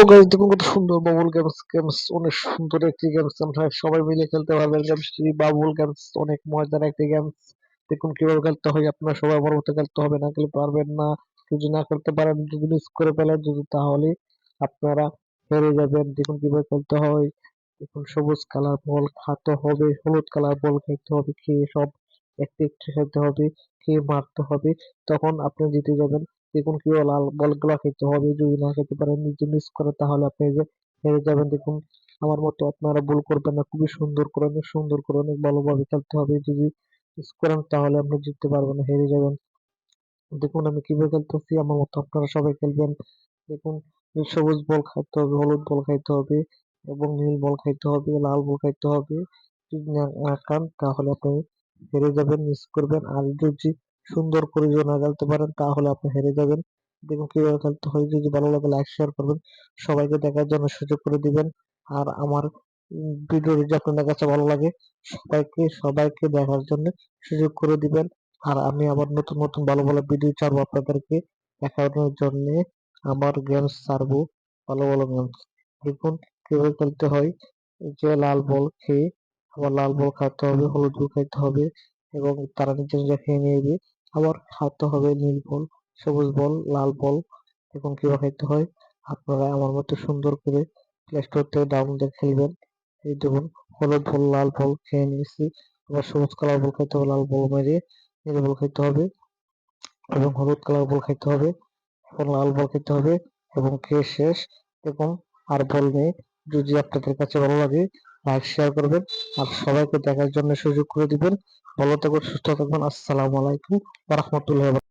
Guys, দেখুন কত সুন্দর বাবুল গেমস। গেমস অনেক সুন্দর একটি গেমস, আমরা সবাই মিলে খেলতে পারবেন। গেমসটি বাবুল গেমস অনেক মজার একটি গেমস। দেখুন কিভাবে খেলতে হয়, আপনারা সবাই আমার মতো খেলতে হবে, না খেলে পারবেন না। যদি না খেলতে পারেন, যদি মিস করে ফেলেন যদি, তাহলে আপনারা হেরে যাবেন। দেখুন কিভাবে খেলতে হয়। দেখুন সবুজ কালার বল খাতে হবে, হলুদ কালার বল খেলতে হবে, খেয়ে সব একটি একটি খেলতে হবে, খেয়ে মারতে হবে, তখন আপনি জিতে যাবেন। দেখুন কিভাবে লাল বলগুলা খেতে হবে, যদি না খেতে পারেন, যদি মিস করে, তাহলে আপনি যে হেরে যাবেন। দেখুন আমার মতো আপনারা ভুল করবেন না, খুবই সুন্দর করে, অনেক সুন্দর করে, অনেক ভালোভাবে খেলতে হবে। যদি মিস করেন তাহলে আপনি জিততে পারবেন না, হেরে যাবেন। দেখুন আমি কিভাবে খেলতেছি, আমার মতো আপনারা সবাই খেলবেন। দেখুন সবুজ বল খাইতে হবে, হলুদ বল খাইতে হবে, এবং নীল বল খাইতে হবে, লাল বল খাইতে হবে। যদি না খান তাহলে আপনি হেরে যাবেন, মিস করবেন। আর যদি সুন্দর করে যদি না খেলতে পারেন তাহলে আপনি হেরে যাবেন। দেখুন কিভাবে খেলতে হয়। যদি ভালো লাগে লাইক শেয়ার করবেন, সবাইকে দেখার জন্য সুযোগ করে দিবেন। আর আমার ভিডিও যদি আপনাদের কাছে ভালো লাগে, সবাইকে সবাইকে দেখার জন্য সুযোগ করে দিবেন। আর আমি আবার নতুন নতুন ভালো ভালো ভিডিও ছাড়বো আপনাদেরকে দেখানোর জন্য। আমার গেমস ছাড়বো, ভালো ভালো গেমস। দেখুন কিভাবে খেলতে হয়। এই যে লাল বল খেয়ে আবার লাল বল খাইতে হবে, হলুদ বল খাইতে হবে, এবং তারা নিজে নিজে খেয়ে নেবে। আবার খাইতে হবে নীল বল, সবুজ বল, লাল বল। দেখুন কিভাবে খাইতে হয়। আপনারা আমার মতো সুন্দর করে প্লে স্টোর থেকে ডাউনলোড দিয়ে খেলবেন। এই দেখুন হলুদ বল লাল বল খেয়ে নিয়েছি, আবার সবুজ কালার বল খাইতে হবে, লাল বল মেরে নীল বল খাইতে হবে, এবং হলুদ কালার বল খাইতে হবে, এবং লাল বল খেতে হবে, এবং খেয়ে শেষ। দেখুন আর বল নেই। যদি আপনাদের কাছে ভালো লাগে, লাইক শেয়ার করবেন, আর সবাইকে দেখার জন্য সুযোগ করে দিবেন। ভালো থাকবেন, সুস্থ থাকবেন। আসসালামু আলাইকুম ওয়া রাহমাতুল্লাহি।